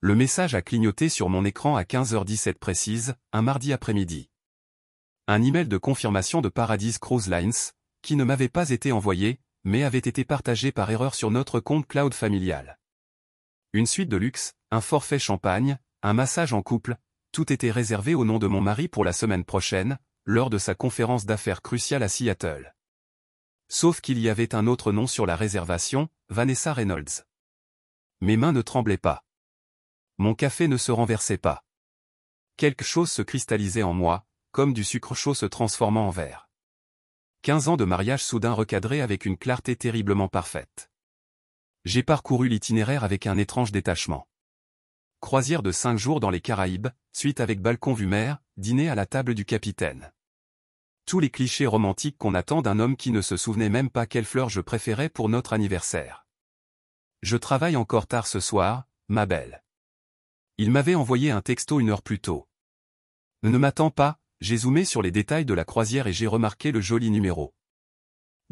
Le message a clignoté sur mon écran à 15h17 précise, un mardi après-midi. Un email de confirmation de Paradise Cruise Lines, qui ne m'avait pas été envoyé, mais avait été partagé par erreur sur notre compte cloud familial. Une suite de luxe, un forfait champagne, un massage en couple, tout était réservé au nom de mon mari pour la semaine prochaine, lors de sa conférence d'affaires cruciale à Seattle. Sauf qu'il y avait un autre nom sur la réservation, Vanessa Reynolds. Mes mains ne tremblaient pas. Mon café ne se renversait pas. Quelque chose se cristallisait en moi, comme du sucre chaud se transformant en verre. 15 ans de mariage soudain recadré avec une clarté terriblement parfaite. J'ai parcouru l'itinéraire avec un étrange détachement. Croisière de 5 jours dans les Caraïbes, suite avec balcon vue mer, dîner à la table du capitaine. Tous les clichés romantiques qu'on attend d'un homme qui ne se souvenait même pas quelle fleur je préférais pour notre anniversaire. Je travaille encore tard ce soir, ma belle. Il m'avait envoyé un texto 1 heure plus tôt. Ne m'attends pas, j'ai zoomé sur les détails de la croisière et j'ai remarqué le joli numéro.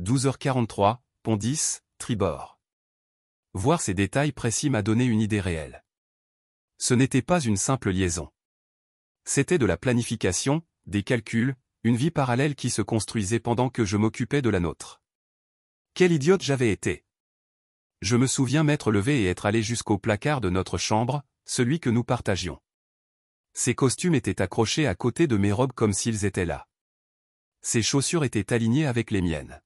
12h43, pont 10, tribord. Voir ces détails précis m'a donné une idée réelle. Ce n'était pas une simple liaison. C'était de la planification, des calculs, une vie parallèle qui se construisait pendant que je m'occupais de la nôtre. Quel idiote j'avais été! Je me souviens m'être levé et être allé jusqu'au placard de notre chambre, celui que nous partagions. Ses costumes étaient accrochés à côté de mes robes comme s'ils étaient là. Ses chaussures étaient alignées avec les miennes.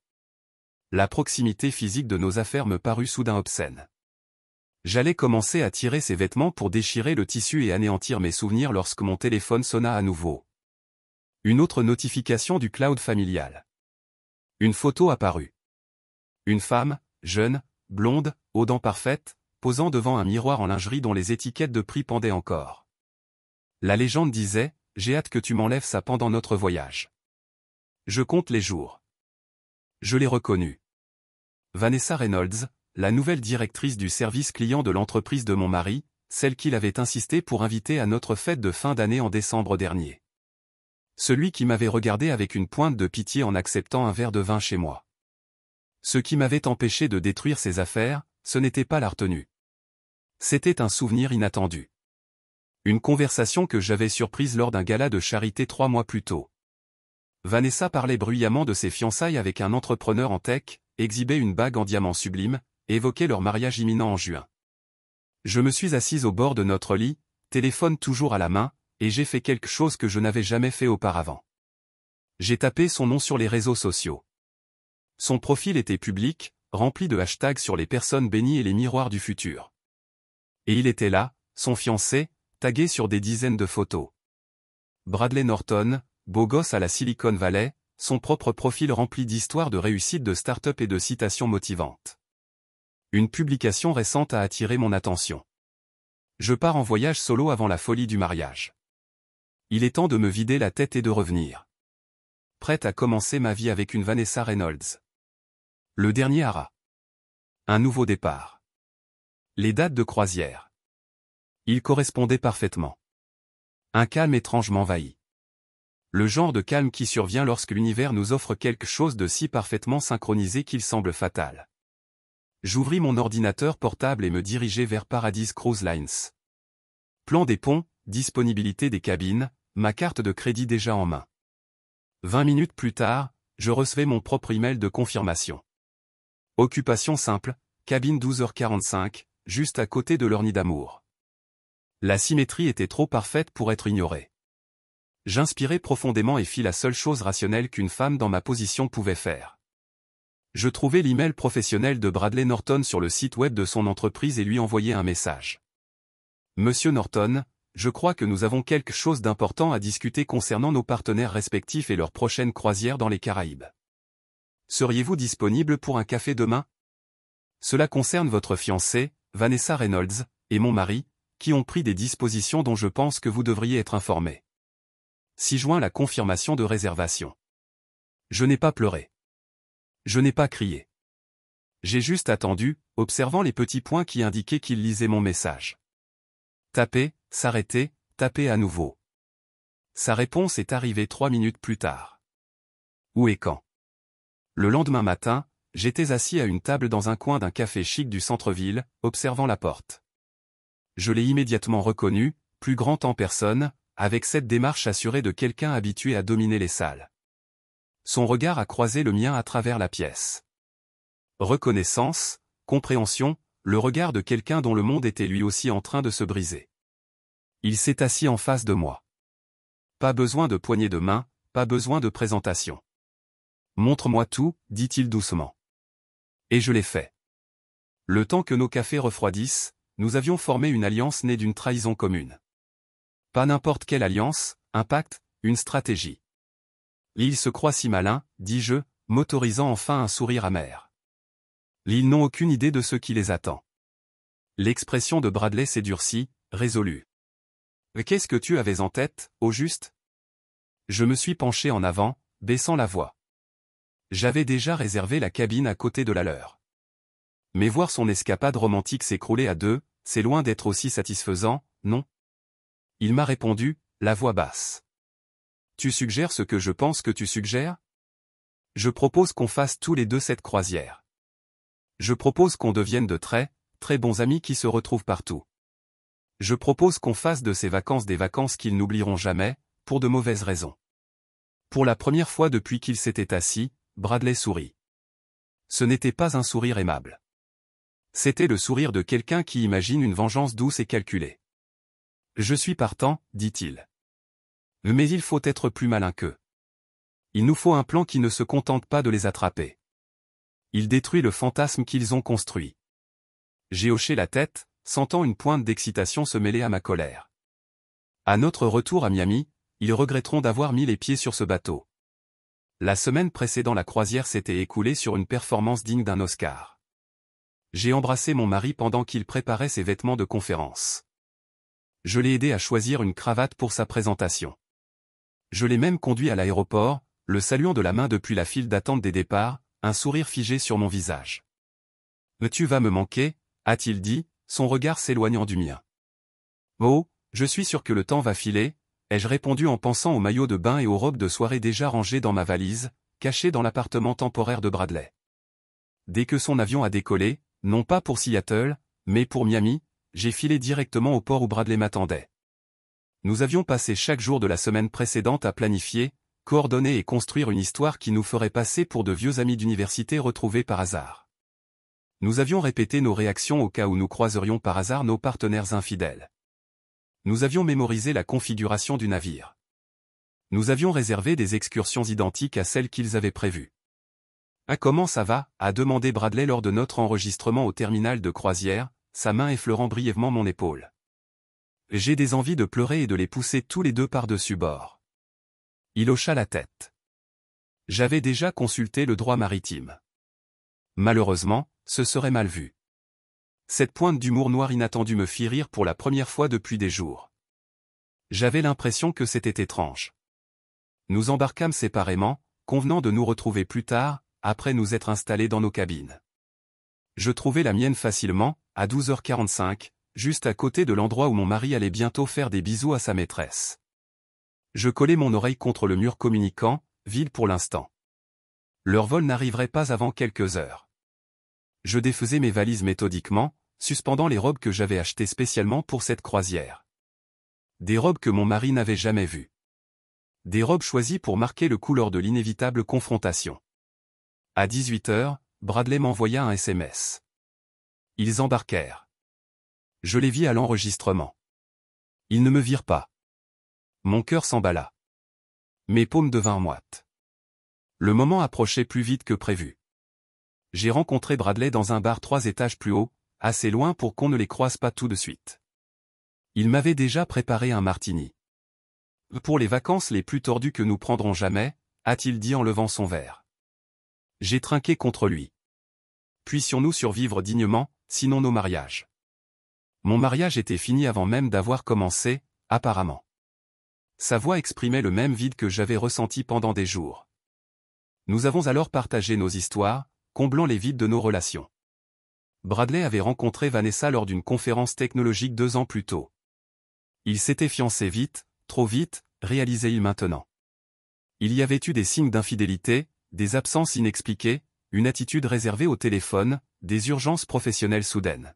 La proximité physique de nos affaires me parut soudain obscène. J'allais commencer à tirer ses vêtements pour déchirer le tissu et anéantir mes souvenirs lorsque mon téléphone sonna à nouveau. Une autre notification du cloud familial. Une photo apparut. Une femme, jeune, blonde, aux dents parfaites, posant devant un miroir en lingerie dont les étiquettes de prix pendaient encore. La légende disait, « J'ai hâte que tu m'enlèves ça pendant notre voyage. » Je compte les jours. Je l'ai reconnue. Vanessa Reynolds, la nouvelle directrice du service client de l'entreprise de mon mari, celle qu'il avait insisté pour inviter à notre fête de fin d'année en décembre dernier. Celui qui m'avait regardé avec une pointe de pitié en acceptant un verre de vin chez moi. Ce qui m'avait empêché de détruire ses affaires, ce n'était pas la retenue. C'était un souvenir inattendu. Une conversation que j'avais surprise lors d'un gala de charité 3 mois plus tôt. Vanessa parlait bruyamment de ses fiançailles avec un entrepreneur en tech, exhibait une bague en diamant sublime, évoquait leur mariage imminent en juin. Je me suis assise au bord de notre lit, téléphone toujours à la main, et j'ai fait quelque chose que je n'avais jamais fait auparavant. J'ai tapé son nom sur les réseaux sociaux. Son profil était public, rempli de hashtags sur les personnes bénies et les miroirs du futur. Et il était là, son fiancé, tagué sur des dizaines de photos. Bradley Norton, beau gosse à la Silicon Valley, son propre profil rempli d'histoires de réussite de start-up et de citations motivantes. Une publication récente a attiré mon attention. Je pars en voyage solo avant la folie du mariage. Il est temps de me vider la tête et de revenir. Prête à commencer ma vie avec une Vanessa Reynolds. Le dernier hara. Un nouveau départ. Les dates de croisière. Ils correspondaient parfaitement. Un calme étrange m'envahit. Le genre de calme qui survient lorsque l'univers nous offre quelque chose de si parfaitement synchronisé qu'il semble fatal. J'ouvris mon ordinateur portable et me dirigeai vers Paradise Cruise Lines. Plan des ponts, disponibilité des cabines, ma carte de crédit déjà en main. 20 minutes plus tard, je recevais mon propre email de confirmation. Occupation simple, cabine 12h45, juste à côté de leur nid d'amour. La symétrie était trop parfaite pour être ignorée. J'inspirai profondément et fis la seule chose rationnelle qu'une femme dans ma position pouvait faire. Je trouvai l'email professionnel de Bradley Norton sur le site web de son entreprise et lui envoyai un message. Monsieur Norton, je crois que nous avons quelque chose d'important à discuter concernant nos partenaires respectifs et leur prochaine croisière dans les Caraïbes. Seriez-vous disponible pour un café demain? Cela concerne votre fiancée, Vanessa Reynolds, et mon mari, qui ont pris des dispositions dont je pense que vous devriez être informé. 6 juin la confirmation de réservation. Je n'ai pas pleuré. Je n'ai pas crié. J'ai juste attendu, observant les petits points qui indiquaient qu'il lisait mon message. Taper, s'arrêter, taper à nouveau. Sa réponse est arrivée 3 minutes plus tard. Où et quand? Le lendemain matin, j'étais assis à une table dans un coin d'un café chic du centre-ville, observant la porte. Je l'ai immédiatement reconnu, plus grand en personne, avec cette démarche assurée de quelqu'un habitué à dominer les salles. Son regard a croisé le mien à travers la pièce. Reconnaissance, compréhension, le regard de quelqu'un dont le monde était lui aussi en train de se briser. Il s'est assis en face de moi. Pas besoin de poignée de main, pas besoin de présentation. Montre-moi tout, dit-il doucement. Et je l'ai fait. Le temps que nos cafés refroidissent, nous avions formé une alliance née d'une trahison commune. Pas n'importe quelle alliance, un pacte, une stratégie. Ils se croient si malins, dis-je, m'autorisant enfin un sourire amer. Ils n'ont aucune idée de ce qui les attend. L'expression de Bradley s'est durcie, résolue. Qu'est-ce que tu avais en tête, au juste? Je me suis penché en avant, baissant la voix. J'avais déjà réservé la cabine à côté de la leur. Mais voir son escapade romantique s'écrouler à deux, c'est loin d'être aussi satisfaisant, non? Il m'a répondu, la voix basse. Tu suggères ce que je pense que tu suggères? Je propose qu'on fasse tous les deux cette croisière. Je propose qu'on devienne de très, très bons amis qui se retrouvent partout. Je propose qu'on fasse de ces vacances des vacances qu'ils n'oublieront jamais, pour de mauvaises raisons. Pour la première fois depuis qu'il s'était assis, Bradley sourit. Ce n'était pas un sourire aimable. C'était le sourire de quelqu'un qui imagine une vengeance douce et calculée. Je suis partant, dit-il. Mais il faut être plus malin qu'eux. Il nous faut un plan qui ne se contente pas de les attraper. Il détruit le fantasme qu'ils ont construit. J'ai hoché la tête, sentant une pointe d'excitation se mêler à ma colère. À notre retour à Miami, ils regretteront d'avoir mis les pieds sur ce bateau. La semaine précédant la croisière s'était écoulée sur une performance digne d'un Oscar. J'ai embrassé mon mari pendant qu'il préparait ses vêtements de conférence. Je l'ai aidé à choisir une cravate pour sa présentation. Je l'ai même conduit à l'aéroport, le saluant de la main depuis la file d'attente des départs, un sourire figé sur mon visage. « Tu vas me manquer » a-t-il dit, son regard s'éloignant du mien. « Oh, je suis sûr que le temps va filer » ai-je répondu en pensant aux maillots de bain et aux robes de soirée déjà rangées dans ma valise, cachée dans l'appartement temporaire de Bradley. Dès que son avion a décollé, non pas pour Seattle, mais pour Miami, j'ai filé directement au port où Bradley m'attendait. Nous avions passé chaque jour de la semaine précédente à planifier, coordonner et construire une histoire qui nous ferait passer pour de vieux amis d'université retrouvés par hasard. Nous avions répété nos réactions au cas où nous croiserions par hasard nos partenaires infidèles. Nous avions mémorisé la configuration du navire. Nous avions réservé des excursions identiques à celles qu'ils avaient prévues. « Ah, comment ça va ?» a demandé Bradley lors de notre enregistrement au terminal de croisière, sa main effleurant brièvement mon épaule. J'ai des envies de pleurer et de les pousser tous les deux par-dessus bord. Il hocha la tête. J'avais déjà consulté le droit maritime. Malheureusement, ce serait mal vu. Cette pointe d'humour noir inattendu me fit rire pour la première fois depuis des jours. J'avais l'impression que c'était étrange. Nous embarquâmes séparément, convenant de nous retrouver plus tard, après nous être installés dans nos cabines. Je trouvai la mienne facilement, à 12h45, juste à côté de l'endroit où mon mari allait bientôt faire des bisous à sa maîtresse. Je collai mon oreille contre le mur communicant, vide pour l'instant. Leur vol n'arriverait pas avant quelques heures. Je défaisais mes valises méthodiquement, suspendant les robes que j'avais achetées spécialement pour cette croisière. Des robes que mon mari n'avait jamais vues. Des robes choisies pour marquer le coup lors de l'inévitable confrontation. À 18h, Bradley m'envoya un SMS. Ils embarquèrent. Je les vis à l'enregistrement. Ils ne me virent pas. Mon cœur s'emballa. Mes paumes devinrent moites. Le moment approchait plus vite que prévu. J'ai rencontré Bradley dans un bar 3 étages plus haut, assez loin pour qu'on ne les croise pas tout de suite. Il m'avait déjà préparé un martini. « Pour les vacances les plus tordues que nous prendrons jamais » a-t-il dit en levant son verre. J'ai trinqué contre lui. Puissions-nous survivre dignement, sinon nos mariages. Mon mariage était fini avant même d'avoir commencé, apparemment. Sa voix exprimait le même vide que j'avais ressenti pendant des jours. Nous avons alors partagé nos histoires, comblant les vides de nos relations. Bradley avait rencontré Vanessa lors d'une conférence technologique 2 ans plus tôt. Il s'était fiancé vite, trop vite, réalisait-il maintenant. Il y avait eu des signes d'infidélité, des absences inexpliquées, une attitude réservée au téléphone, des urgences professionnelles soudaines.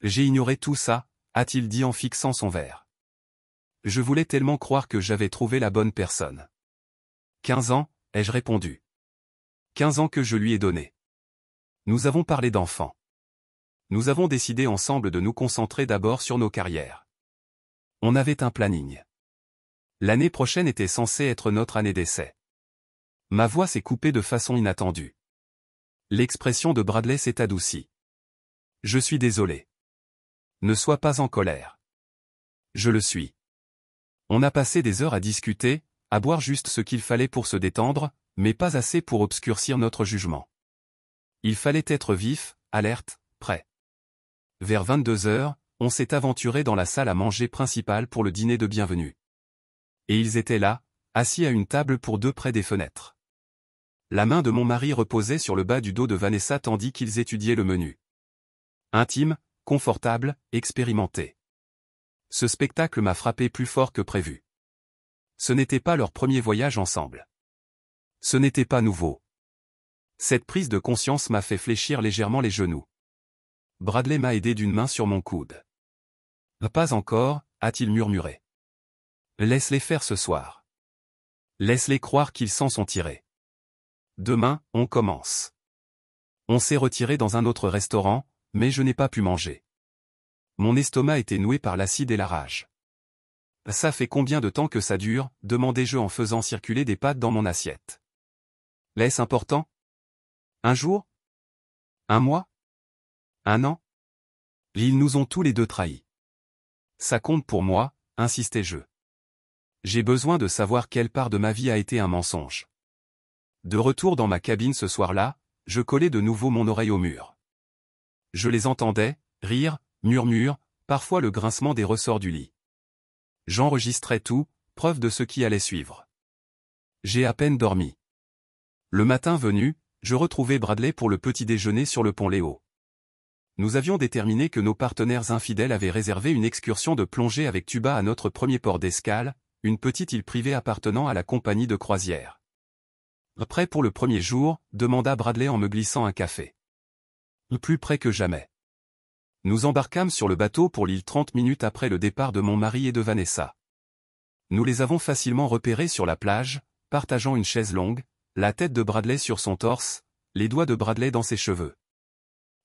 J'ai ignoré tout ça, a-t-il dit en fixant son verre. Je voulais tellement croire que j'avais trouvé la bonne personne. 15 ans, ai-je répondu. 15 ans que je lui ai donné. Nous avons parlé d'enfants. Nous avons décidé ensemble de nous concentrer d'abord sur nos carrières. On avait un planning. L'année prochaine était censée être notre année d'essai. Ma voix s'est coupée de façon inattendue. L'expression de Bradley s'est adoucie. Je suis désolé. Ne sois pas en colère. Je le suis. On a passé des heures à discuter, à boire juste ce qu'il fallait pour se détendre, mais pas assez pour obscurcir notre jugement. Il fallait être vif, alerte, prêt. Vers 22 heures, on s'est aventuré dans la salle à manger principale pour le dîner de bienvenue. Et ils étaient là, assis à une table pour deux près des fenêtres. La main de mon mari reposait sur le bas du dos de Vanessa tandis qu'ils étudiaient le menu. Intime, confortable, expérimenté. Ce spectacle m'a frappé plus fort que prévu. Ce n'était pas leur premier voyage ensemble. Ce n'était pas nouveau. Cette prise de conscience m'a fait fléchir légèrement les genoux. Bradley m'a aidé d'une main sur mon coude. Pas encore, a-t-il murmuré. Laisse-les faire ce soir. Laisse-les croire qu'ils s'en sont tirés. Demain, on commence. On s'est retiré dans un autre restaurant, mais je n'ai pas pu manger. Mon estomac était noué par l'acide et la rage. Ça fait combien de temps que ça dure, demandai-je en faisant circuler des pâtes dans mon assiette. Est-ce important? Un jour? Un mois? Un an? Ils nous ont tous les deux trahis. Ça compte pour moi, insistai-je. J'ai besoin de savoir quelle part de ma vie a été un mensonge. De retour dans ma cabine ce soir-là, je collai de nouveau mon oreille au mur. Je les entendais, rire, murmure, parfois le grincement des ressorts du lit. J'enregistrais tout, preuve de ce qui allait suivre. J'ai à peine dormi. Le matin venu, je retrouvai Bradley pour le petit déjeuner sur le pont Léo. Nous avions déterminé que nos partenaires infidèles avaient réservé une excursion de plongée avec tuba à notre premier port d'escale, une petite île privée appartenant à la compagnie de croisière. Prêt pour le premier jour, demanda Bradley en me glissant un café. Plus près que jamais. Nous embarquâmes sur le bateau pour l'île 30 minutes après le départ de mon mari et de Vanessa. Nous les avons facilement repérés sur la plage, partageant une chaise longue, la tête de Bradley sur son torse, les doigts de Bradley dans ses cheveux.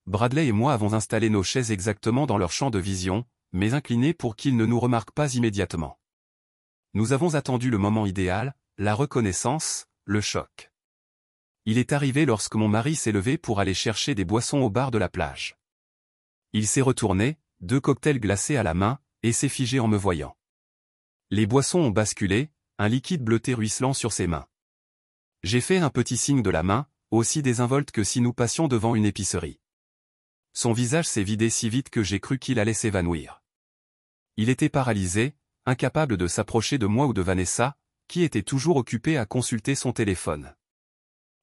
Bradley et moi avons installé nos chaises exactement dans leur champ de vision, mais inclinées pour qu'ils ne nous remarquent pas immédiatement. Nous avons attendu le moment idéal, la reconnaissance, le choc. Il est arrivé lorsque mon mari s'est levé pour aller chercher des boissons au bar de la plage. Il s'est retourné, 2 cocktails glacés à la main, et s'est figé en me voyant. Les boissons ont basculé, un liquide bleuté ruisselant sur ses mains. J'ai fait un petit signe de la main, aussi désinvolte que si nous passions devant une épicerie. Son visage s'est vidé si vite que j'ai cru qu'il allait s'évanouir. Il était paralysé, incapable de s'approcher de moi ou de Vanessa, qui était toujours occupée à consulter son téléphone.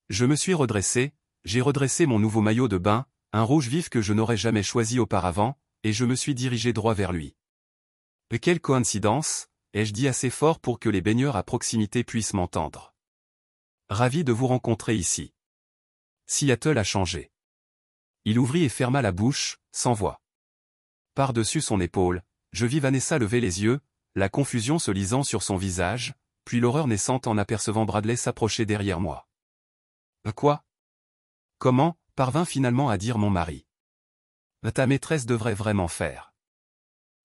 Je me suis redressé, j'ai redressé mon nouveau maillot de bain, un rouge vif que je n'aurais jamais choisi auparavant, et je me suis dirigé droit vers lui. Et quelle coïncidence, ai-je dit assez fort pour que les baigneurs à proximité puissent m'entendre. Ravi de vous rencontrer ici. Seattle a changé. Il ouvrit et ferma la bouche, sans voix. Par-dessus son épaule, je vis Vanessa lever les yeux, la confusion se lisant sur son visage, puis l'horreur naissante en apercevant Bradley s'approcher derrière moi. Quoi? Comment, parvint finalement à dire mon mari. Ta maîtresse devrait vraiment faire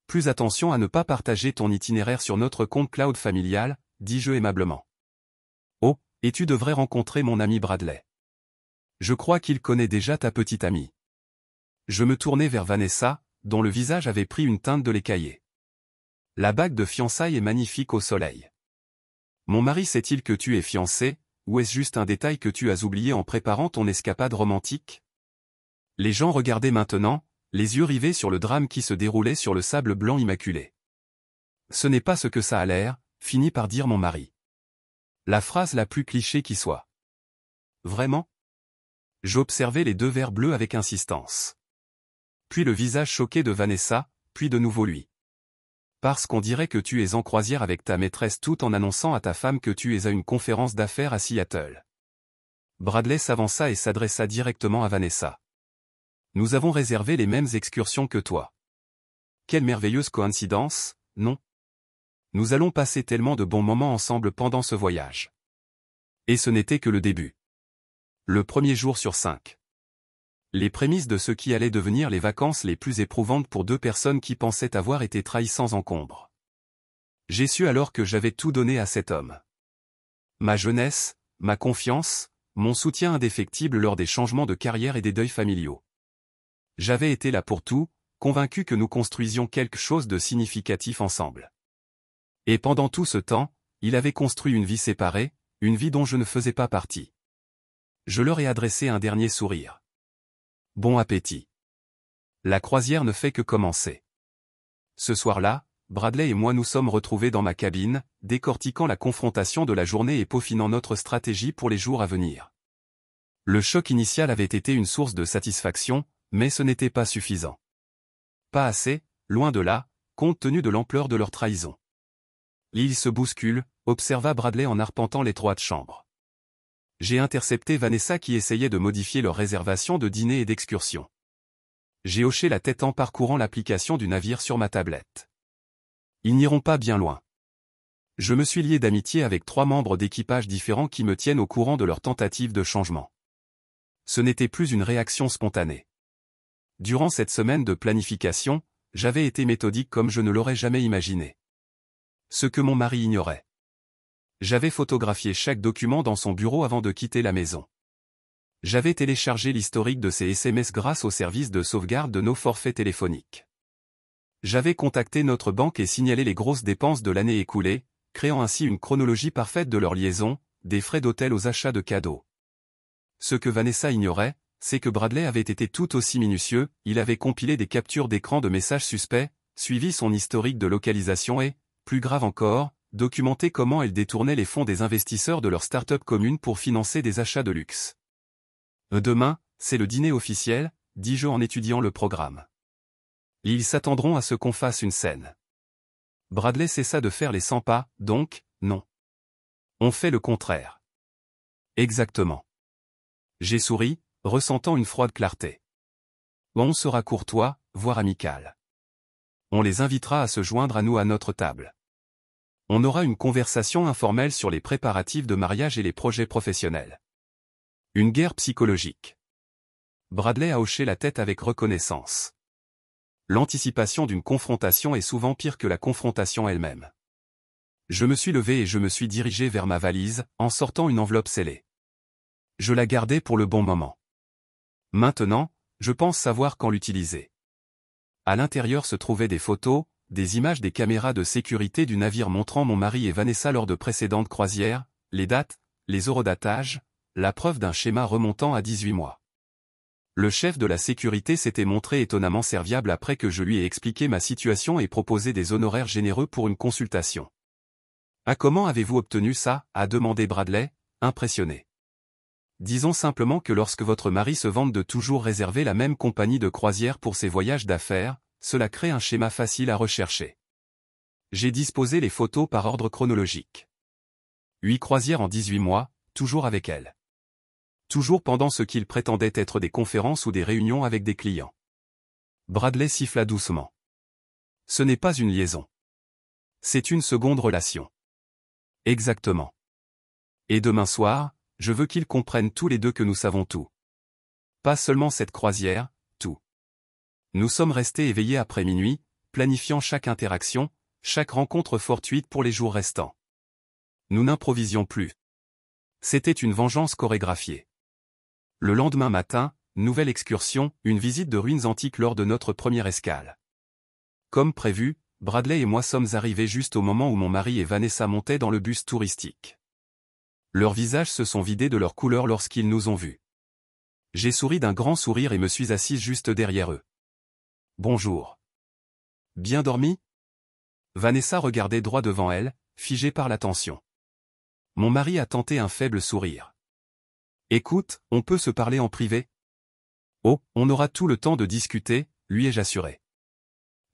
plus attention à ne pas partager ton itinéraire sur notre compte cloud familial, dis-je aimablement. Oh, et tu devrais rencontrer mon ami Bradley. Je crois qu'il connaît déjà ta petite amie. Je me tournai vers Vanessa, dont le visage avait pris une teinte de l'écaillé. La bague de fiançailles est magnifique au soleil. Mon mari sait-il que tu es fiancé, ou est-ce juste un détail que tu as oublié en préparant ton escapade romantique? Les gens regardaient maintenant, les yeux rivés sur le drame qui se déroulait sur le sable blanc immaculé. Ce n'est pas ce que ça a l'air, finit par dire mon mari. La phrase la plus cliché qui soit. Vraiment? J'observais les 2 verres bleus avec insistance. Puis le visage choqué de Vanessa, puis de nouveau lui. Parce qu'on dirait que tu es en croisière avec ta maîtresse tout en annonçant à ta femme que tu es à une conférence d'affaires à Seattle. Bradley s'avança et s'adressa directement à Vanessa. Nous avons réservé les mêmes excursions que toi. Quelle merveilleuse coïncidence, non? Nous allons passer tellement de bons moments ensemble pendant ce voyage. Et ce n'était que le début. Le premier jour sur 5. Les prémices de ce qui allaient devenir les vacances les plus éprouvantes pour deux personnes qui pensaient avoir été trahies sans encombre. J'ai su alors que j'avais tout donné à cet homme. Ma jeunesse, ma confiance, mon soutien indéfectible lors des changements de carrière et des deuils familiaux. J'avais été là pour tout, convaincu que nous construisions quelque chose de significatif ensemble. Et pendant tout ce temps, il avait construit une vie séparée, une vie dont je ne faisais pas partie. Je leur ai adressé un dernier sourire. Bon appétit. La croisière ne fait que commencer. Ce soir-là, Bradley et moi nous sommes retrouvés dans ma cabine, décortiquant la confrontation de la journée et peaufinant notre stratégie pour les jours à venir. Le choc initial avait été une source de satisfaction, mais ce n'était pas suffisant. Pas assez, loin de là, compte tenu de l'ampleur de leur trahison. Ils se bousculent, observa Bradley en arpentant l'étroite chambre. J'ai intercepté Vanessa qui essayait de modifier leur réservation de dîner et d'excursion. J'ai hoché la tête en parcourant l'application du navire sur ma tablette. Ils n'iront pas bien loin. Je me suis lié d'amitié avec 3 membres d'équipage différents qui me tiennent au courant de leurs tentatives de changement. Ce n'était plus une réaction spontanée. Durant cette semaine de planification, j'avais été méthodique comme je ne l'aurais jamais imaginé. Ce que mon mari ignorait. J'avais photographié chaque document dans son bureau avant de quitter la maison. J'avais téléchargé l'historique de ses SMS grâce au service de sauvegarde de nos forfaits téléphoniques. J'avais contacté notre banque et signalé les grosses dépenses de l'année écoulée, créant ainsi une chronologie parfaite de leur liaison, des frais d'hôtel aux achats de cadeaux. Ce que Vanessa ignorait, c'est que Bradley avait été tout aussi minutieux, il avait compilé des captures d'écran de messages suspects, suivi son historique de localisation et, plus grave encore, documenté comment elle détournait les fonds des investisseurs de leur start-up commune pour financer des achats de luxe. Demain, c'est le dîner officiel, dis-je en étudiant le programme. Ils s'attendront à ce qu'on fasse une scène. Bradley cessa de faire les 100 pas, donc, non. On fait le contraire. Exactement. J'ai souri, ressentant une froide clarté. On sera courtois, voire amical. On les invitera à se joindre à nous à notre table. On aura une conversation informelle sur les préparatifs de mariage et les projets professionnels. Une guerre psychologique. Bradley a hoché la tête avec reconnaissance. L'anticipation d'une confrontation est souvent pire que la confrontation elle-même. Je me suis levé et je me suis dirigé vers ma valise, en sortant une enveloppe scellée. Je la gardais pour le bon moment. Maintenant, je pense savoir quand l'utiliser. À l'intérieur se trouvaient des photos, des images des caméras de sécurité du navire montrant mon mari et Vanessa lors de précédentes croisières, les dates, les horodatages, la preuve d'un schéma remontant à 18 mois. Le chef de la sécurité s'était montré étonnamment serviable après que je lui ai expliqué ma situation et proposé des honoraires généreux pour une consultation. « Ah, comment avez-vous obtenu ça ?» a demandé Bradley, impressionné. Disons simplement que lorsque votre mari se vante de toujours réserver la même compagnie de croisière pour ses voyages d'affaires, cela crée un schéma facile à rechercher. J'ai disposé les photos par ordre chronologique. 8 croisières en 18 mois, toujours avec elle. Toujours pendant ce qu'il prétendait être des conférences ou des réunions avec des clients. Bradley siffla doucement. Ce n'est pas une liaison. C'est une seconde relation. Exactement. Et demain soir, je veux qu'ils comprennent tous les deux que nous savons tout. Pas seulement cette croisière, tout. Nous sommes restés éveillés après minuit, planifiant chaque interaction, chaque rencontre fortuite pour les jours restants. Nous n'improvisions plus. C'était une vengeance chorégraphiée. Le lendemain matin, nouvelle excursion, une visite de ruines antiques lors de notre première escale. Comme prévu, Bradley et moi sommes arrivés juste au moment où mon mari et Vanessa montaient dans le bus touristique. Leurs visages se sont vidés de leur couleur lorsqu'ils nous ont vus. J'ai souri d'un grand sourire et me suis assise juste derrière eux. Bonjour. Bien dormi ? Vanessa regardait droit devant elle, figée par l'attention. Mon mari a tenté un faible sourire. Écoute, on peut se parler en privé ? Oh, on aura tout le temps de discuter, lui ai-je assuré.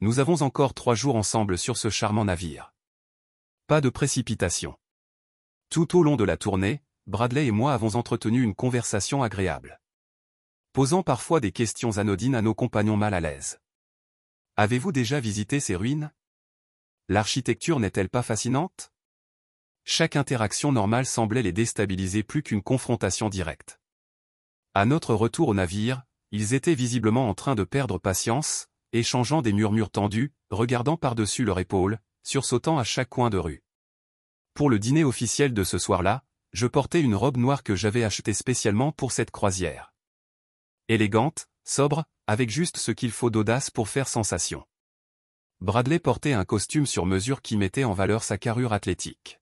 Nous avons encore 3 jours ensemble sur ce charmant navire. Pas de précipitation. Tout au long de la tournée, Bradley et moi avons entretenu une conversation agréable. Posant parfois des questions anodines à nos compagnons mal à l'aise. Avez-vous déjà visité ces ruines? L'architecture n'est-elle pas fascinante? Chaque interaction normale semblait les déstabiliser plus qu'une confrontation directe. À notre retour au navire, ils étaient visiblement en train de perdre patience, échangeant des murmures tendus, regardant par-dessus leur épaule, sursautant à chaque coin de rue. Pour le dîner officiel de ce soir-là, je portais une robe noire que j'avais achetée spécialement pour cette croisière. Élégante, sobre, avec juste ce qu'il faut d'audace pour faire sensation. Bradley portait un costume sur mesure qui mettait en valeur sa carrure athlétique.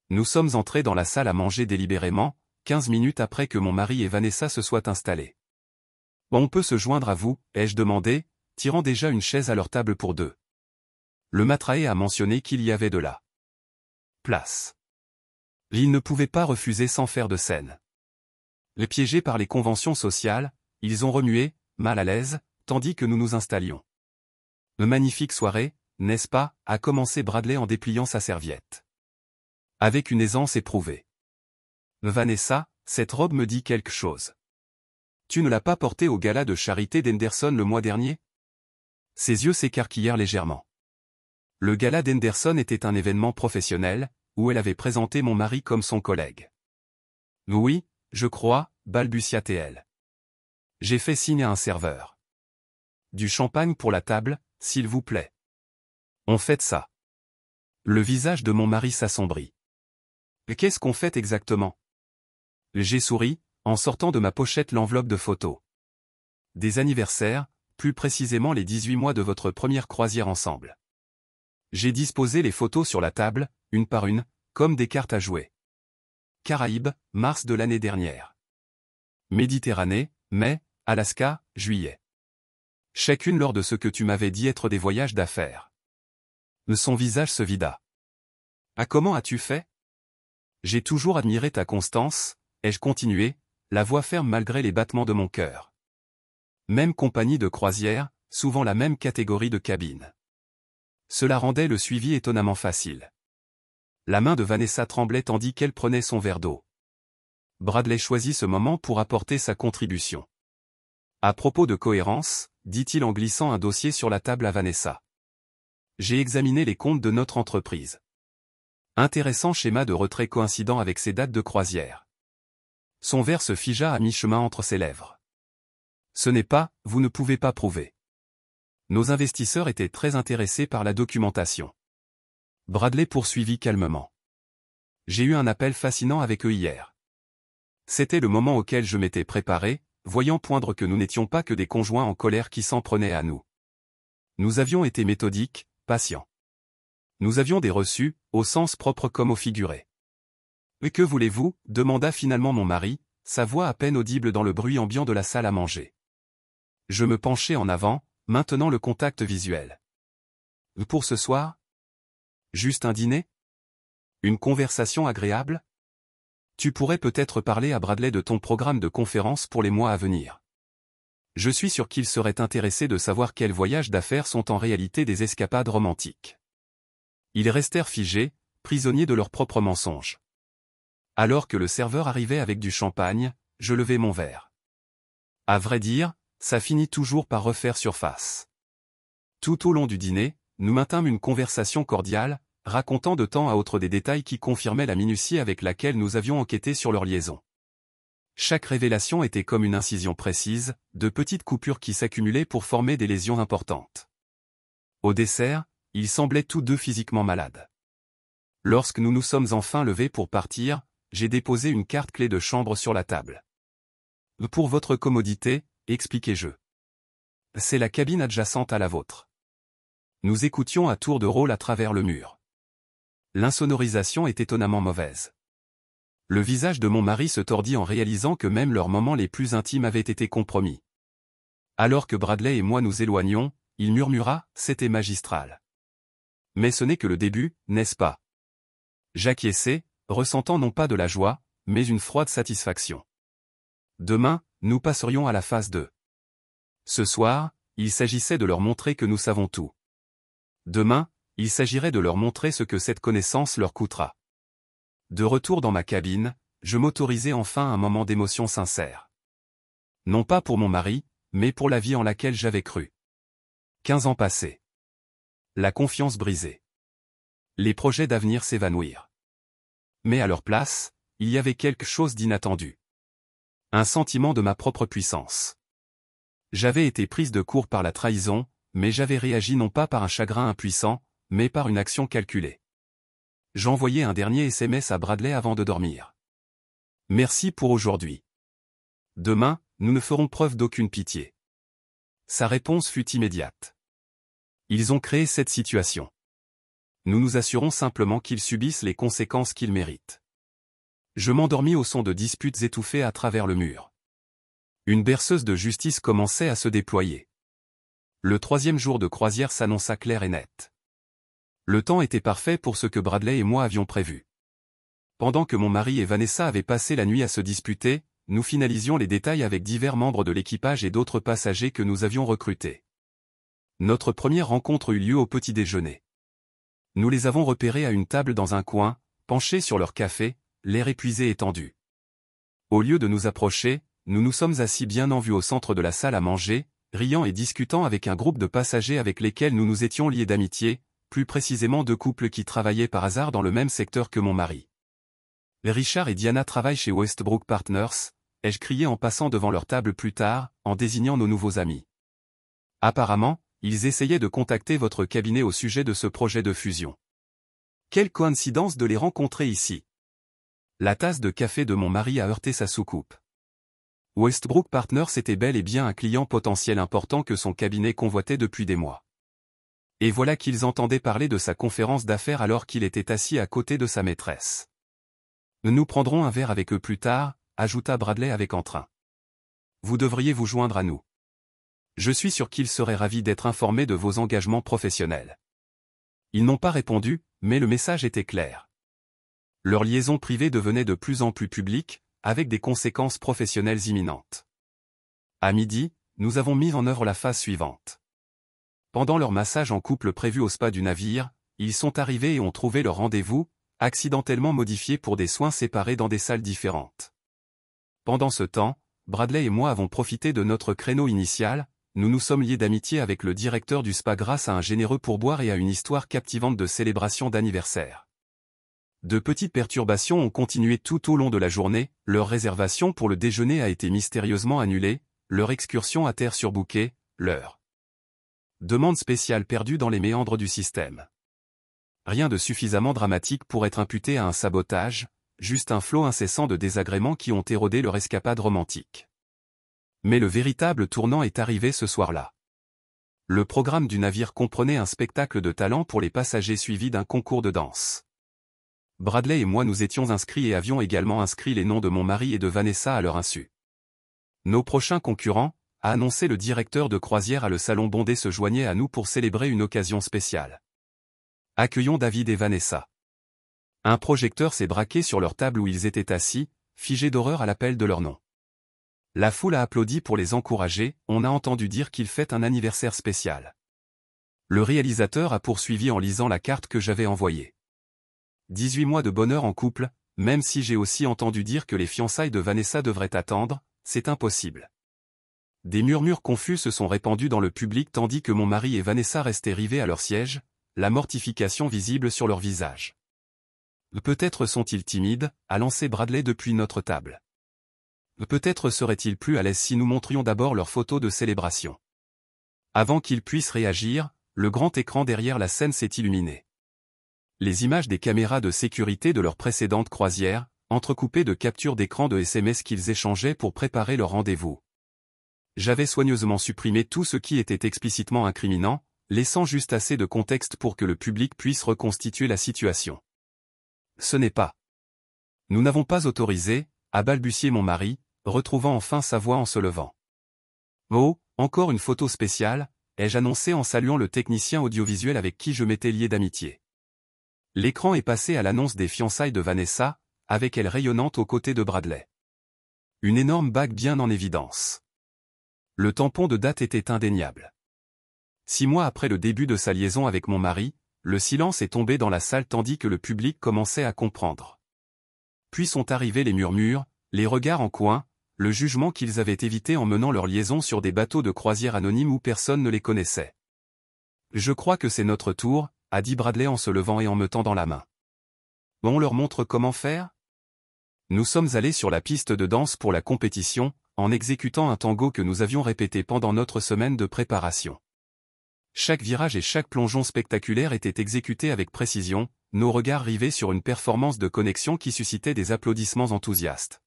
Nous sommes entrés dans la salle à manger délibérément, 15 minutes après que mon mari et Vanessa se soient installés. « On peut se joindre à vous ?» ai-je demandé, tirant déjà une chaise à leur table pour deux. Le matraé a mentionné qu'il y avait de la place. Il ne pouvait pas refuser sans faire de scène. Les piégés par les conventions sociales, ils ont remué, mal à l'aise, tandis que nous nous installions. Une magnifique soirée, n'est-ce pas, a commencé Bradley en dépliant sa serviette. Avec une aisance éprouvée. Vanessa, cette robe me dit quelque chose. Tu ne l'as pas portée au gala de charité d'Henderson le mois dernier? Ses yeux s'écarquillèrent légèrement. Le gala d'Henderson était un événement professionnel, où elle avait présenté mon mari comme son collègue. Oui, je crois, balbutia-t-elle. J'ai fait signe à un serveur. Du champagne pour la table, s'il vous plaît. On fête ça. Le visage de mon mari s'assombrit. Qu'est-ce qu'on fête exactement? J'ai souri, en sortant de ma pochette l'enveloppe de photos. Des anniversaires, plus précisément les 18 mois de votre première croisière ensemble. J'ai disposé les photos sur la table, une par une, comme des cartes à jouer. Caraïbes, mars de l'année dernière. Méditerranée, mai, Alaska, juillet. Chacune lors de ce que tu m'avais dit être des voyages d'affaires. Son visage se vida. Ah, comment as-tu fait? J'ai toujours admiré ta constance, ai-je continué, la voix ferme malgré les battements de mon cœur. Même compagnie de croisière, souvent la même catégorie de cabine. Cela rendait le suivi étonnamment facile. La main de Vanessa tremblait tandis qu'elle prenait son verre d'eau. Bradley choisit ce moment pour apporter sa contribution. À propos de cohérence, dit-il en glissant un dossier sur la table à Vanessa. J'ai examiné les comptes de notre entreprise. Intéressant schéma de retrait coïncidant avec ses dates de croisière. Son verre se figea à mi-chemin entre ses lèvres. Ce n'est pas, vous ne pouvez pas prouver. Nos investisseurs étaient très intéressés par la documentation. Bradley poursuivit calmement. J'ai eu un appel fascinant avec eux hier. C'était le moment auquel je m'étais préparé, voyant poindre que nous n'étions pas que des conjoints en colère qui s'en prenaient à nous. Nous avions été méthodiques, patients. Nous avions des reçus, au sens propre comme au figuré. « Que voulez-vous » demanda finalement mon mari, sa voix à peine audible dans le bruit ambiant de la salle à manger. Je me penchai en avant, maintenant le contact visuel. « Pour ce soir ? Juste un dîner ? Une conversation agréable ? Tu pourrais peut-être parler à Bradley de ton programme de conférence pour les mois à venir. Je suis sûr qu'il serait intéressé de savoir quels voyages d'affaires sont en réalité des escapades romantiques. » Ils restèrent figés, prisonniers de leurs propres mensonges. Alors que le serveur arrivait avec du champagne, je levai mon verre. À vrai dire, ça finit toujours par refaire surface. Tout au long du dîner, nous maintînmes une conversation cordiale, racontant de temps à autre des détails qui confirmaient la minutie avec laquelle nous avions enquêté sur leur liaison. Chaque révélation était comme une incision précise, de petites coupures qui s'accumulaient pour former des lésions importantes. Au dessert, ils semblaient tous deux physiquement malades. Lorsque nous nous sommes enfin levés pour partir, j'ai déposé une carte clé de chambre sur la table. Pour votre commodité, expliquai-je. C'est la cabine adjacente à la vôtre. Nous écoutions à tour de rôle à travers le mur. L'insonorisation est étonnamment mauvaise. Le visage de mon mari se tordit en réalisant que même leurs moments les plus intimes avaient été compromis. Alors que Bradley et moi nous éloignions, il murmura, c'était magistral. Mais ce n'est que le début, n'est-ce pas? J'acquiesçai, ressentant non pas de la joie, mais une froide satisfaction. Demain, nous passerions à la phase 2. Ce soir, il s'agissait de leur montrer que nous savons tout. Demain, il s'agirait de leur montrer ce que cette connaissance leur coûtera. De retour dans ma cabine, je m'autorisai enfin un moment d'émotion sincère. Non pas pour mon mari, mais pour la vie en laquelle j'avais cru. 15 ans passés. La confiance brisée. Les projets d'avenir s'évanouirent. Mais à leur place, il y avait quelque chose d'inattendu. Un sentiment de ma propre puissance. J'avais été prise de court par la trahison, mais j'avais réagi non pas par un chagrin impuissant, mais par une action calculée. J'envoyai un dernier SMS à Bradley avant de dormir. Merci pour aujourd'hui. Demain, nous ne ferons preuve d'aucune pitié. Sa réponse fut immédiate. Ils ont créé cette situation. Nous nous assurons simplement qu'ils subissent les conséquences qu'ils méritent. Je m'endormis au son de disputes étouffées à travers le mur. Une berceuse de justice commençait à se déployer. Le 3e jour de croisière s'annonça clair et net. Le temps était parfait pour ce que Bradley et moi avions prévu. Pendant que mon mari et Vanessa avaient passé la nuit à se disputer, nous finalisions les détails avec divers membres de l'équipage et d'autres passagers que nous avions recrutés. Notre première rencontre eut lieu au petit déjeuner. Nous les avons repérés à une table dans un coin, penchés sur leur café, l'air épuisé et tendu. Au lieu de nous approcher, nous nous sommes assis bien en vue au centre de la salle à manger, riant et discutant avec un groupe de passagers avec lesquels nous nous étions liés d'amitié, plus précisément 2 couples qui travaillaient par hasard dans le même secteur que mon mari. Richard et Diana travaillent chez Westbrook Partners, ai-je crié en passant devant leur table plus tard, en désignant nos nouveaux amis. Apparemment, ils essayaient de contacter votre cabinet au sujet de ce projet de fusion. Quelle coïncidence de les rencontrer ici. La tasse de café de mon mari a heurté sa soucoupe. Westbrook Partners était bel et bien un client potentiel important que son cabinet convoitait depuis des mois. Et voilà qu'ils entendaient parler de sa conférence d'affaires alors qu'il était assis à côté de sa maîtresse. Nous prendrons un verre avec eux plus tard, ajouta Bradley avec entrain. Vous devriez vous joindre à nous. Je suis sûr qu'ils seraient ravis d'être informés de vos engagements professionnels. Ils n'ont pas répondu, mais le message était clair. Leur liaison privée devenait de plus en plus publique, avec des conséquences professionnelles imminentes. À midi, nous avons mis en œuvre la phase suivante. Pendant leur massage en couple prévu au spa du navire, ils sont arrivés et ont trouvé leur rendez-vous, accidentellement modifié pour des soins séparés dans des salles différentes. Pendant ce temps, Bradley et moi avons profité de notre créneau initial, nous nous sommes liés d'amitié avec le directeur du spa grâce à un généreux pourboire et à une histoire captivante de célébration d'anniversaire. De petites perturbations ont continué tout au long de la journée, leur réservation pour le déjeuner a été mystérieusement annulée, leur excursion à terre surbookée, leur demande spéciale perdue dans les méandres du système. Rien de suffisamment dramatique pour être imputé à un sabotage, juste un flot incessant de désagréments qui ont érodé leur escapade romantique. Mais le véritable tournant est arrivé ce soir-là. Le programme du navire comprenait un spectacle de talent pour les passagers suivi d'un concours de danse. Bradley et moi nous étions inscrits et avions également inscrit les noms de mon mari et de Vanessa à leur insu. Nos prochains concurrents, a annoncé le directeur de croisière à le salon bondé se joignait à nous pour célébrer une occasion spéciale. Accueillons David et Vanessa. Un projecteur s'est braqué sur leur table où ils étaient assis, figés d'horreur à l'appel de leur nom. La foule a applaudi pour les encourager, on a entendu dire qu'ils fêtent un anniversaire spécial. Le réalisateur a poursuivi en lisant la carte que j'avais envoyée. 18 mois de bonheur en couple, même si j'ai aussi entendu dire que les fiançailles de Vanessa devraient attendre, c'est impossible. Des murmures confus se sont répandus dans le public tandis que mon mari et Vanessa restaient rivés à leur siège, la mortification visible sur leur visage. Peut-être sont-ils timides, a lancé Bradley depuis notre table. Peut-être seraient-ils plus à l'aise si nous montrions d'abord leurs photos de célébration. Avant qu'ils puissent réagir, le grand écran derrière la scène s'est illuminé. Les images des caméras de sécurité de leur précédente croisière, entrecoupées de captures d'écran de SMS qu'ils échangeaient pour préparer leur rendez-vous. J'avais soigneusement supprimé tout ce qui était explicitement incriminant, laissant juste assez de contexte pour que le public puisse reconstituer la situation. Ce n'est pas. Nous n'avons pas autorisé, a balbutié mon mari, retrouvant enfin sa voix en se levant. Oh, encore une photo spéciale, ai-je annoncé en saluant le technicien audiovisuel avec qui je m'étais lié d'amitié. L'écran est passé à l'annonce des fiançailles de Vanessa, avec elle rayonnante aux côtés de Bradley. Une énorme bague bien en évidence. Le tampon de date était indéniable. 6 mois après le début de sa liaison avec mon mari, le silence est tombé dans la salle tandis que le public commençait à comprendre. Puis sont arrivés les murmures, les regards en coin, le jugement qu'ils avaient évité en menant leur liaison sur des bateaux de croisière anonymes où personne ne les connaissait. Je crois que c'est notre tour, a dit Bradley en se levant et en me tendant la main. On leur montre comment faire? Nous sommes allés sur la piste de danse pour la compétition, en exécutant un tango que nous avions répété pendant notre semaine de préparation. Chaque virage et chaque plongeon spectaculaire était exécuté avec précision, nos regards rivés sur une performance de connexion qui suscitait des applaudissements enthousiastes.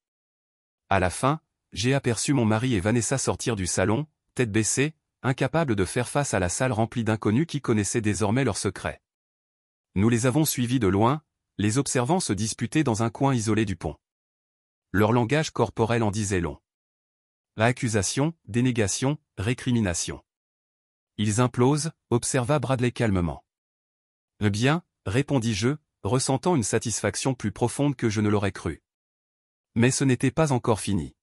À la fin, j'ai aperçu mon mari et Vanessa sortir du salon, tête baissée, incapables de faire face à la salle remplie d'inconnus qui connaissaient désormais leurs secrets. Nous les avons suivis de loin, les observant se disputer dans un coin isolé du pont. Leur langage corporel en disait long. Accusation, dénégation, récrimination. Ils implosent, observa Bradley calmement. Bien, répondis-je, ressentant une satisfaction plus profonde que je ne l'aurais cru. Mais ce n'était pas encore fini.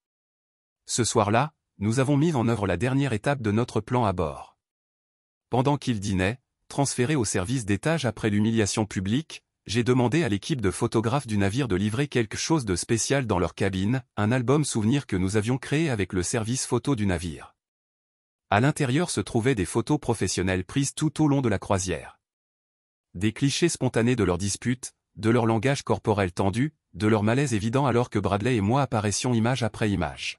Ce soir-là, nous avons mis en œuvre la dernière étape de notre plan à bord. Pendant qu'ils dînaient, transférés au service d'étage après l'humiliation publique, j'ai demandé à l'équipe de photographes du navire de livrer quelque chose de spécial dans leur cabine, un album souvenir que nous avions créé avec le service photo du navire. À l'intérieur se trouvaient des photos professionnelles prises tout au long de la croisière. Des clichés spontanés de leurs disputes, de leur langage corporel tendu, de leur malaise évident alors que Bradley et moi apparaissions image après image.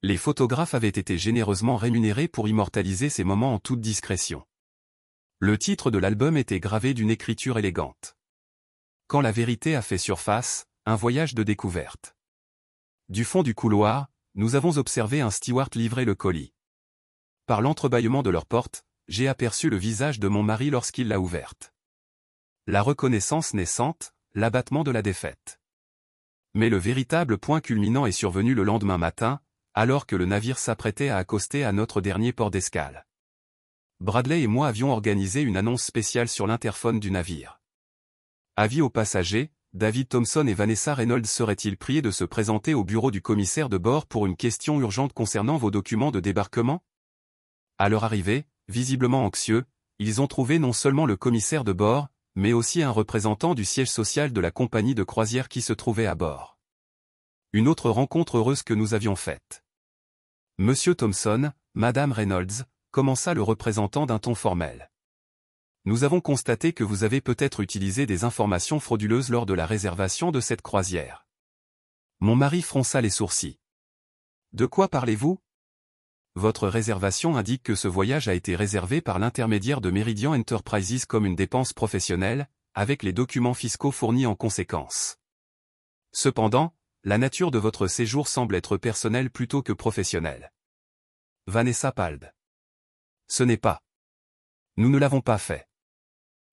Les photographes avaient été généreusement rémunérés pour immortaliser ces moments en toute discrétion. Le titre de l'album était gravé d'une écriture élégante. Quand la vérité a fait surface, un voyage de découverte. Du fond du couloir, nous avons observé un steward livrer le colis. Par l'entrebâillement de leur porte, j'ai aperçu le visage de mon mari lorsqu'il l'a ouverte. La reconnaissance naissante, l'abattement de la défaite. Mais le véritable point culminant est survenu le lendemain matin, alors que le navire s'apprêtait à accoster à notre dernier port d'escale. Bradley et moi avions organisé une annonce spéciale sur l'interphone du navire. Avis aux passagers, David Thompson et Vanessa Reynolds seraient-ils priés de se présenter au bureau du commissaire de bord pour une question urgente concernant vos documents de débarquement? À leur arrivée, visiblement anxieux, ils ont trouvé non seulement le commissaire de bord, mais aussi un représentant du siège social de la compagnie de croisière qui se trouvait à bord. Une autre rencontre heureuse que nous avions faite. Monsieur Thompson, Madame Reynolds, commença le représentant d'un ton formel. Nous avons constaté que vous avez peut-être utilisé des informations frauduleuses lors de la réservation de cette croisière. Mon mari fronça les sourcils. De quoi parlez-vous? Votre réservation indique que ce voyage a été réservé par l'intermédiaire de Meridian Enterprises comme une dépense professionnelle, avec les documents fiscaux fournis en conséquence. Cependant, la nature de votre séjour semble être personnelle plutôt que professionnelle. Vanessa Pald. Ce n'est pas. Nous ne l'avons pas fait.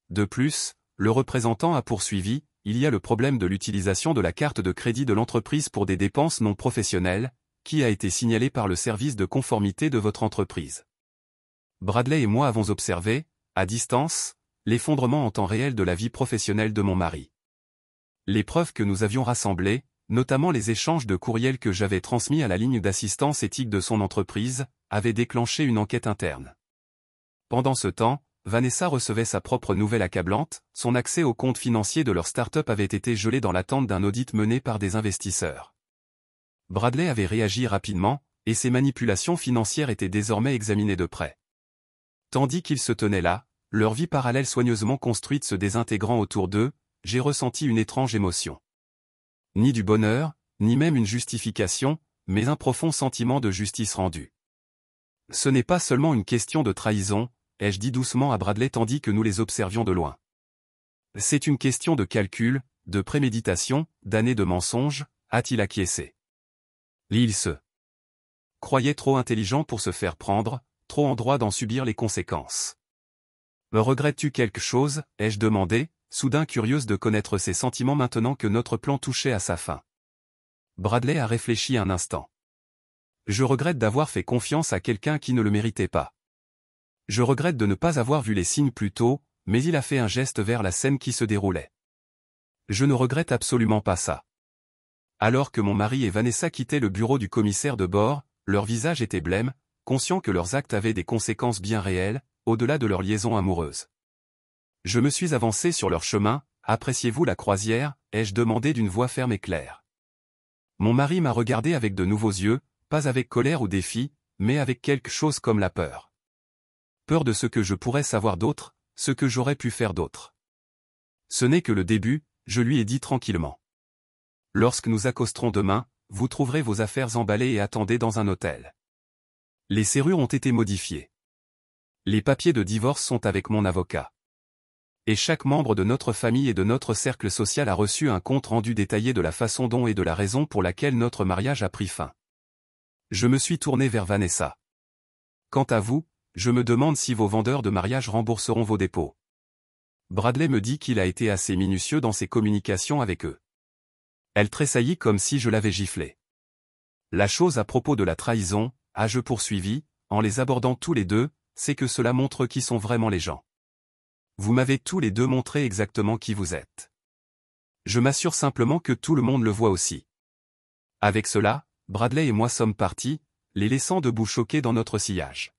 De plus, le représentant a poursuivi, il y a le problème de l'utilisation de la carte de crédit de l'entreprise pour des dépenses non professionnelles, qui a été signalé par le service de conformité de votre entreprise. Bradley et moi avons observé, à distance, l'effondrement en temps réel de la vie professionnelle de mon mari. Les preuves que nous avions rassemblées, notamment les échanges de courriels que j'avais transmis à la ligne d'assistance éthique de son entreprise, avaient déclenché une enquête interne. Pendant ce temps, Vanessa recevait sa propre nouvelle accablante, son accès aux comptes financiers de leur start-up avait été gelé dans l'attente d'un audit mené par des investisseurs. Bradley avait réagi rapidement, et ses manipulations financières étaient désormais examinées de près. Tandis qu'ils se tenaient là, leur vie parallèle soigneusement construite se désintégrant autour d'eux, j'ai ressenti une étrange émotion. Ni du bonheur, ni même une justification, mais un profond sentiment de justice rendue. Ce n'est pas seulement une question de trahison, ai-je dit doucement à Bradley tandis que nous les observions de loin. C'est une question de calcul, de préméditation, d'années de mensonges, a-t-il acquiescé. Il se croyait trop intelligent pour se faire prendre, trop en droit d'en subir les conséquences. Regrettes-tu quelque chose, ai-je demandé, soudain curieuse de connaître ses sentiments maintenant que notre plan touchait à sa fin. Bradley a réfléchi un instant. Je regrette d'avoir fait confiance à quelqu'un qui ne le méritait pas. Je regrette de ne pas avoir vu les signes plus tôt, mais il a fait un geste vers la scène qui se déroulait. Je ne regrette absolument pas ça. Alors que mon mari et Vanessa quittaient le bureau du commissaire de bord, leur visage était blême, conscients que leurs actes avaient des conséquences bien réelles, au-delà de leur liaison amoureuse. Je me suis avancé sur leur chemin, appréciez-vous la croisière, ai-je demandé d'une voix ferme et claire. Mon mari m'a regardé avec de nouveaux yeux, pas avec colère ou défi, mais avec quelque chose comme la peur. Peur de ce que je pourrais savoir d'autre, ce que j'aurais pu faire d'autre. Ce n'est que le début, je lui ai dit tranquillement. Lorsque nous accosterons demain, vous trouverez vos affaires emballées et attendez dans un hôtel. Les serrures ont été modifiées. Les papiers de divorce sont avec mon avocat. Et chaque membre de notre famille et de notre cercle social a reçu un compte rendu détaillé de la façon dont et de la raison pour laquelle notre mariage a pris fin. Je me suis tourné vers Vanessa. Quant à vous, je me demande si vos vendeurs de mariage rembourseront vos dépôts. Bradley me dit qu'il a été assez minutieux dans ses communications avec eux. Elle tressaillit comme si je l'avais giflé. La chose à propos de la trahison, ai-je poursuivi, en les abordant tous les deux, c'est que cela montre qui sont vraiment les gens. Vous m'avez tous les deux montré exactement qui vous êtes. Je m'assure simplement que tout le monde le voit aussi. Avec cela, Bradley et moi sommes partis, les laissant debout choqués dans notre sillage.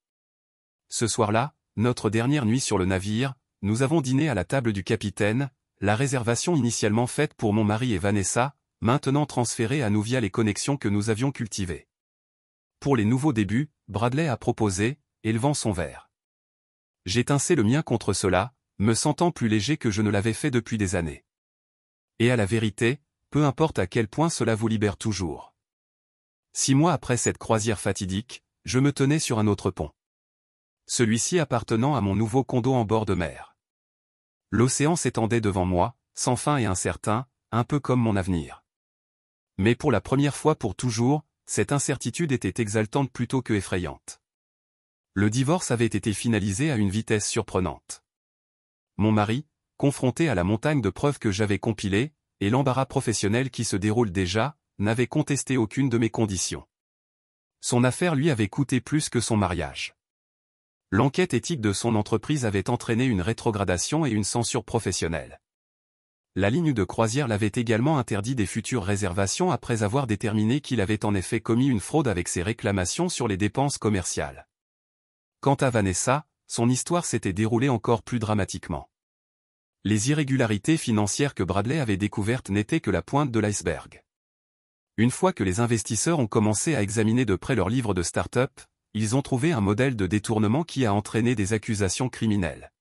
Ce soir-là, notre dernière nuit sur le navire, nous avons dîné à la table du capitaine, la réservation initialement faite pour mon mari et Vanessa, maintenant transférée à nous via les connexions que nous avions cultivées. Pour les nouveaux débuts, Bradley a proposé, élevant son verre. J'ai tincé le mien contre cela, me sentant plus léger que je ne l'avais fait depuis des années. Et à la vérité, peu importe à quel point cela vous libère toujours. 6 mois après cette croisière fatidique, je me tenais sur un autre pont. Celui-ci appartenant à mon nouveau condo en bord de mer. L'océan s'étendait devant moi, sans fin et incertain, un peu comme mon avenir. Mais pour la première fois pour toujours, cette incertitude était exaltante plutôt que effrayante. Le divorce avait été finalisé à une vitesse surprenante. Mon mari, confronté à la montagne de preuves que j'avais compilées, et l'embarras professionnel qui se déroule déjà, n'avait contesté aucune de mes conditions. Son affaire lui avait coûté plus que son mariage. L'enquête éthique de son entreprise avait entraîné une rétrogradation et une censure professionnelle. La ligne de croisière l'avait également interdit des futures réservations après avoir déterminé qu'il avait en effet commis une fraude avec ses réclamations sur les dépenses commerciales. Quant à Vanessa, son histoire s'était déroulée encore plus dramatiquement. Les irrégularités financières que Bradley avait découvertes n'étaient que la pointe de l'iceberg. Une fois que les investisseurs ont commencé à examiner de près leurs livres de start-up, ils ont trouvé un modèle de détournement qui a entraîné des accusations criminelles.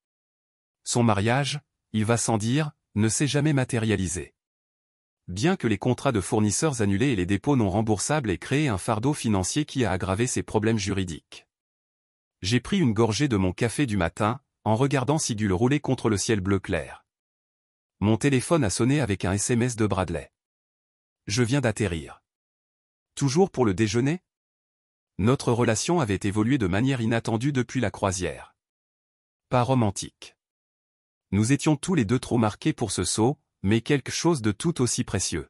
Son mariage, il va sans dire, ne s'est jamais matérialisé. Bien que les contrats de fournisseurs annulés et les dépôts non remboursables aient créé un fardeau financier qui a aggravé ses problèmes juridiques. J'ai pris une gorgée de mon café du matin, en regardant Sigul rouler contre le ciel bleu clair. Mon téléphone a sonné avec un SMS de Bradley. Je viens d'atterrir. Toujours pour le déjeuner ? Notre relation avait évolué de manière inattendue depuis la croisière. Pas romantique. Nous étions tous les deux trop marqués pour ce saut, mais quelque chose de tout aussi précieux.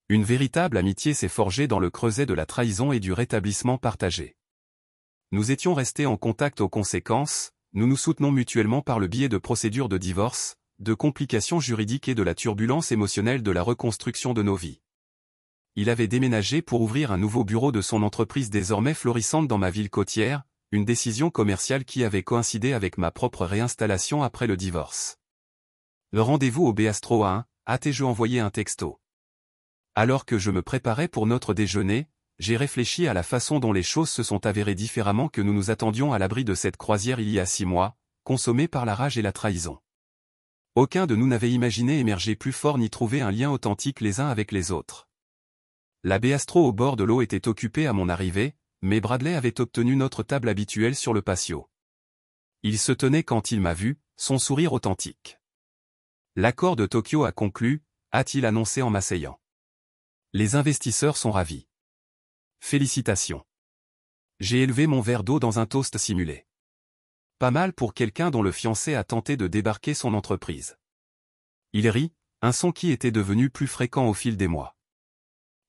Une véritable amitié s'est forgée dans le creuset de la trahison et du rétablissement partagé. Nous étions restés en contact aux conséquences, nous nous soutenons mutuellement par le biais de procédures de divorce, de complications juridiques et de la turbulence émotionnelle de la reconstruction de nos vies. Il avait déménagé pour ouvrir un nouveau bureau de son entreprise désormais florissante dans ma ville côtière, une décision commerciale qui avait coïncidé avec ma propre réinstallation après le divorce. Le rendez-vous au Béastro 1, hâte-je envoyé un texto. Alors que je me préparais pour notre déjeuner, j'ai réfléchi à la façon dont les choses se sont avérées différemment que nous nous attendions à l'abri de cette croisière il y a 6 mois, consommée par la rage et la trahison. Aucun de nous n'avait imaginé émerger plus fort ni trouver un lien authentique les uns avec les autres. La Béastro au bord de l'eau était occupée à mon arrivée, mais Bradley avait obtenu notre table habituelle sur le patio. Il se tenait quand il m'a vu, son sourire authentique. L'accord de Tokyo a conclu, a-t-il annoncé en m'asseyant. Les investisseurs sont ravis. Félicitations. J'ai élevé mon verre d'eau dans un toast simulé. Pas mal pour quelqu'un dont le fiancé a tenté de débarquer son entreprise. Il rit, un son qui était devenu plus fréquent au fil des mois.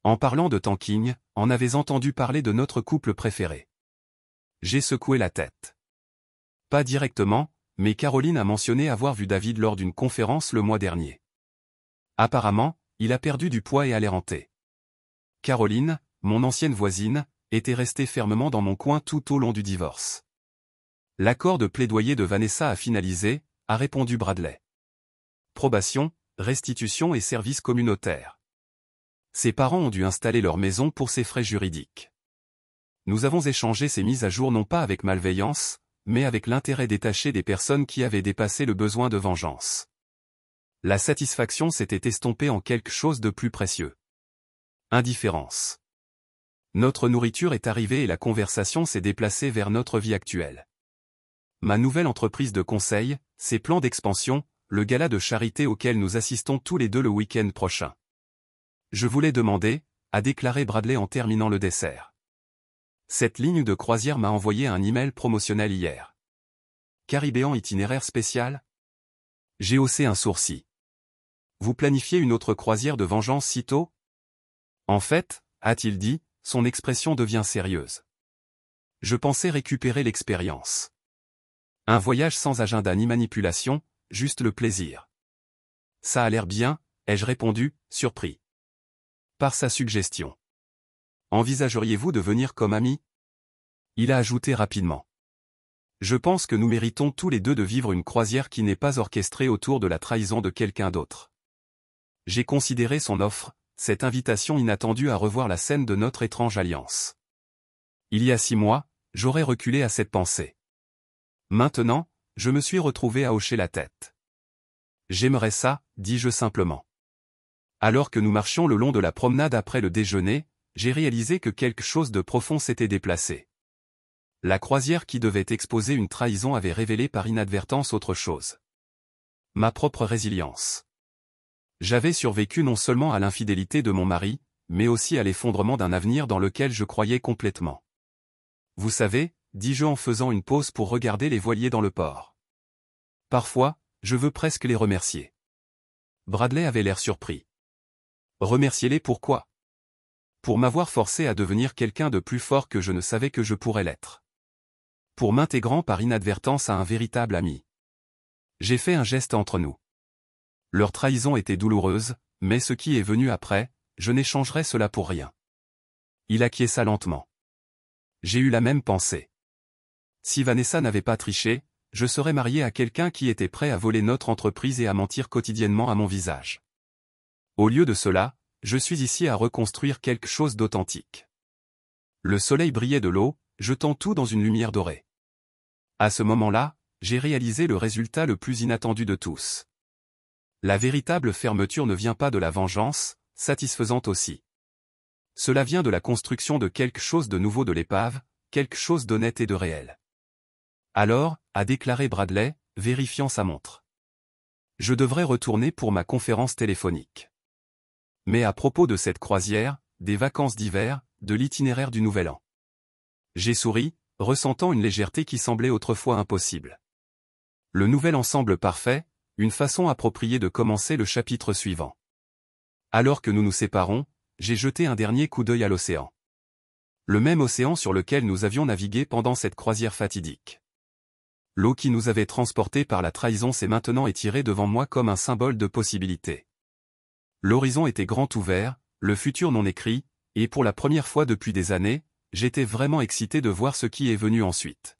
En parlant de tanking, en avez entendu parler de notre couple préféré. J'ai secoué la tête. Pas directement, mais Caroline a mentionné avoir vu David lors d'une conférence le mois dernier. Apparemment, il a perdu du poids et a l'air hanté. Caroline, mon ancienne voisine, était restée fermement dans mon coin tout au long du divorce. L'accord de plaidoyer de Vanessa a finalisé, a répondu Bradley. Probation, restitution et services communautaires. Ses parents ont dû installer leur maison pour ses frais juridiques. Nous avons échangé ces mises à jour non pas avec malveillance, mais avec l'intérêt détaché des personnes qui avaient dépassé le besoin de vengeance. La satisfaction s'était estompée en quelque chose de plus précieux. Indifférence. Notre nourriture est arrivée et la conversation s'est déplacée vers notre vie actuelle. Ma nouvelle entreprise de conseil, ses plans d'expansion, le gala de charité auquel nous assistons tous les deux le week-end prochain. Je voulais demander, a déclaré Bradley en terminant le dessert. Cette ligne de croisière m'a envoyé un email promotionnel hier. Caribéan itinéraire spécial? J'ai haussé un sourcil. Vous planifiez une autre croisière de vengeance si tôt? En fait, a-t-il dit, son expression devient sérieuse. Je pensais récupérer l'expérience. Un voyage sans agenda ni manipulation, juste le plaisir. Ça a l'air bien, ai-je répondu, surpris. Par sa suggestion. Envisageriez-vous de venir comme ami? Il a ajouté rapidement. Je pense que nous méritons tous les deux de vivre une croisière qui n'est pas orchestrée autour de la trahison de quelqu'un d'autre. J'ai considéré son offre, cette invitation inattendue à revoir la scène de notre étrange alliance. Il y a 6 mois, j'aurais reculé à cette pensée. Maintenant, je me suis retrouvé à hocher la tête. J'aimerais ça, dis-je simplement. Alors que nous marchions le long de la promenade après le déjeuner, j'ai réalisé que quelque chose de profond s'était déplacé. La croisière qui devait exposer une trahison avait révélé par inadvertance autre chose. Ma propre résilience. J'avais survécu non seulement à l'infidélité de mon mari, mais aussi à l'effondrement d'un avenir dans lequel je croyais complètement. Vous savez, dis-je en faisant une pause pour regarder les voiliers dans le port. Parfois, je veux presque les remercier. Bradley avait l'air surpris. Remerciez-les pourquoi? Pour m'avoir forcé à devenir quelqu'un de plus fort que je ne savais que je pourrais l'être. Pour m'intégrant par inadvertance à un véritable ami. J'ai fait un geste entre nous. Leur trahison était douloureuse, mais ce qui est venu après, je n'échangerai cela pour rien. Il acquiesça lentement. J'ai eu la même pensée. Si Vanessa n'avait pas triché, je serais marié à quelqu'un qui était prêt à voler notre entreprise et à mentir quotidiennement à mon visage. Au lieu de cela, je suis ici à reconstruire quelque chose d'authentique. Le soleil brillait de l'eau, jetant tout dans une lumière dorée. À ce moment-là, j'ai réalisé le résultat le plus inattendu de tous. La véritable fermeture ne vient pas de la vengeance, satisfaisante aussi. Cela vient de la construction de quelque chose de nouveau de l'épave, quelque chose d'honnête et de réel. Alors, a déclaré Bradley, vérifiant sa montre. Je devrais retourner pour ma conférence téléphonique. Mais à propos de cette croisière, des vacances d'hiver, de l'itinéraire du Nouvel An. J'ai souri, ressentant une légèreté qui semblait autrefois impossible. Le nouvel ensemble parfait, une façon appropriée de commencer le chapitre suivant. Alors que nous nous séparons, j'ai jeté un dernier coup d'œil à l'océan. Le même océan sur lequel nous avions navigué pendant cette croisière fatidique. L'eau qui nous avait transportés par la trahison s'est maintenant étirée devant moi comme un symbole de possibilité. L'horizon était grand ouvert, le futur non écrit, et pour la première fois depuis des années, j'étais vraiment excité de voir ce qui est venu ensuite.